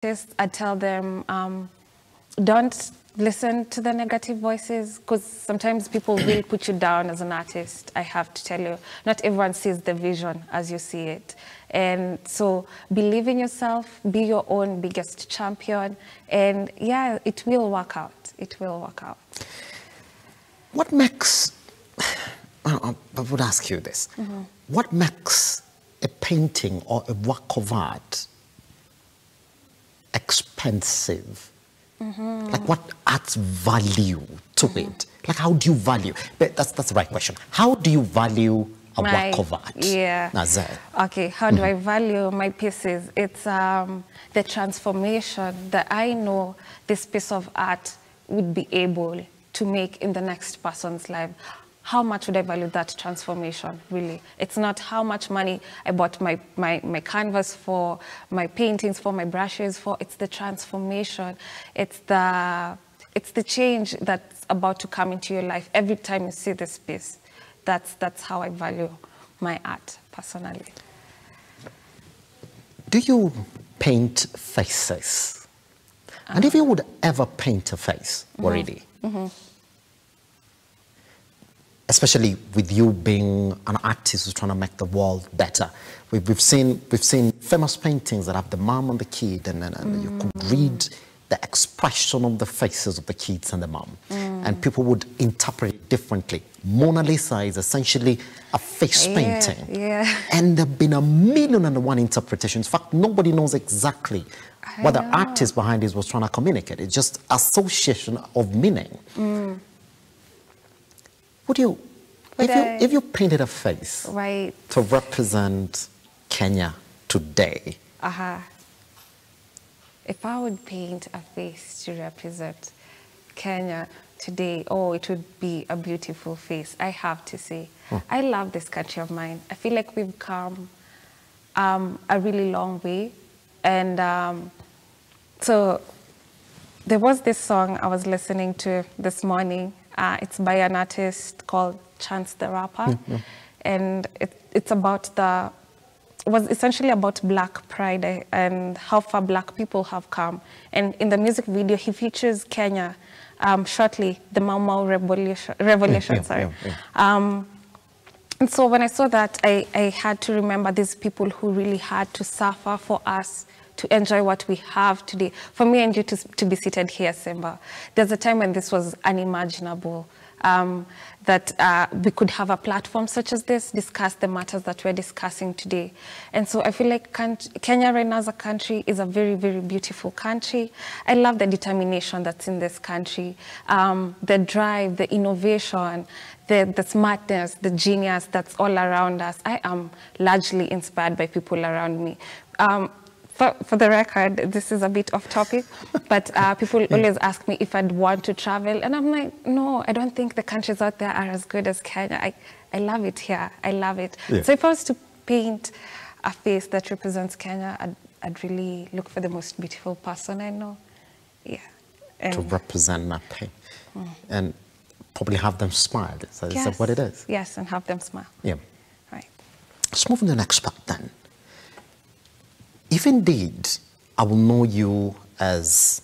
I tell them, don't listen to the negative voices, because sometimes people will put you down as an artist. I have to tell you, not everyone sees the vision as you see it. And so believe in yourself, be your own biggest champion, and yeah, it will work out. It will work out. What makes, I would ask you this, what makes a painting or a work of art expensive? Like, what adds value to it? Like, how do you value? But that's the right question. How do you value a work of art? Yeah. Nazar? Okay, how do I value my pieces? It's the transformation that I know this piece of art would be able to make in the next person's life. How much would I value that transformation, really? It's not how much money I bought my canvas for, my paintings for, my brushes for. It's the transformation. It's the change that's about to come into your life every time you see this piece. That's how I value my art, personally. Do you paint faces? And if you would ever paint a face, Waridi, especially with you being an artist who's trying to make the world better. We've seen famous paintings that have the mom and the kid, and you could read the expression of the faces of the kids and the mom. And people would interpret it differently. Mona Lisa is essentially a face painting. And there have been 1,000,001 interpretations. In fact, nobody knows exactly what the artist behind this was trying to communicate. It's just association of meaning. Would you, if you painted a face to represent Kenya today? If I would paint a face to represent Kenya today, oh, it would be a beautiful face, I have to say. I love this country of mine. I feel like we've come a really long way. And so there was this song I was listening to this morning. It's by an artist called Chance the Rapper. And it's about it was essentially about Black pride and how far Black people have come. And in the music video, he features Kenya shortly, the Mau Mau revolution. And so when I saw that, I had to remember these people who really had to suffer for us to enjoy what we have today. For me and you to be seated here, Simba, there's a time when this was unimaginable, that we could have a platform such as this, discuss the matters that we're discussing today. And so I feel like Kenya right now as a country is a very, very beautiful country. I love the determination that's in this country, the drive, the innovation, the smartness, the genius that's all around us. I am largely inspired by people around me. For the record, this is a bit off topic, but people always ask me if I'd want to travel. And I'm like, no, I don't think the countries out there are as good as Kenya. I love it here. I love it. So if I was to paint a face that represents Kenya, I'd really look for the most beautiful person I know. And to represent that pain. And probably have them smile. Is that what it is? Yes, and have them smile. Right. Let's move on to the next part then. If indeed I will know you as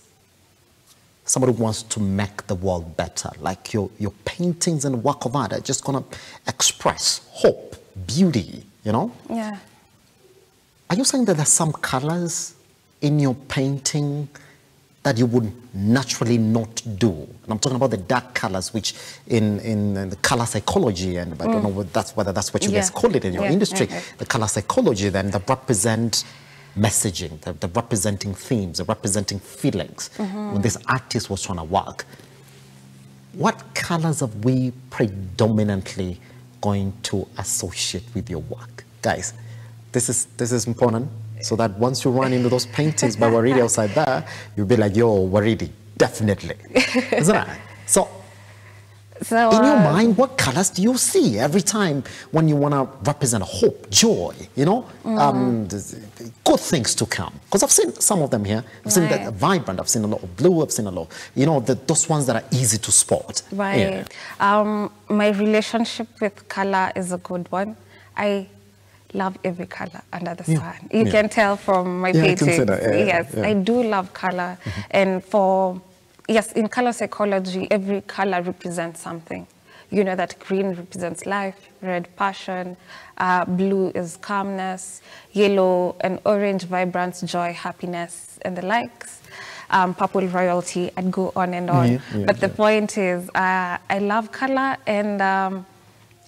somebody who wants to make the world better, like your paintings and work of art are just going to express hope, beauty, you know? Are you saying that there's some colors in your painting that you would naturally not do? And I'm talking about the dark colors, which in the color psychology, and I don't know whether that's what you guys call it in your industry, the color psychology then that represent messaging, the representing themes, the representing feelings. When this artist was trying to work, what colors are we predominantly going to associate with your work? Guys, this is important, so that once you run into those paintings by Waridi outside there, you'll be like, yo, Waridi, definitely. Isn't it? So in your mind, what colors do you see every time when you want to represent hope, joy, you know, good things to come? Because I've seen some of them here. I've seen that vibrant. I've seen a lot of blue. I've seen a lot, you know, those ones that are easy to spot. My relationship with color is a good one. I love every color under the sun. You can tell from my paintings. I can say that. Yes, I do love color. And in color psychology, every color represents something. You know that green represents life, red passion, blue is calmness, yellow and orange vibrance, joy, happiness, and the likes. Purple royalty, I'd go on and on. But the point is, I love color, and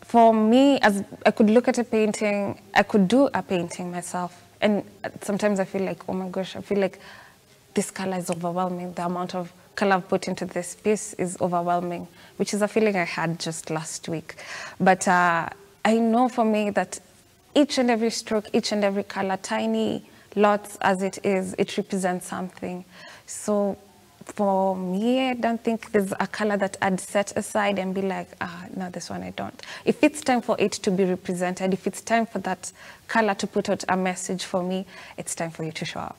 for me, as I could look at a painting, I could do a painting myself. And sometimes I feel like, oh my gosh, I feel like this color is overwhelming. The amount of color I've put into this piece is overwhelming, which is a feeling I had just last week. But I know for me that each and every stroke, each and every color, tiny lots as it is, it represents something. So for me, I don't think there's a color that I'd set aside and be like, no, this one I don't. If it's time for it to be represented, if it's time for that color to put out a message for me, it's time for you to show up.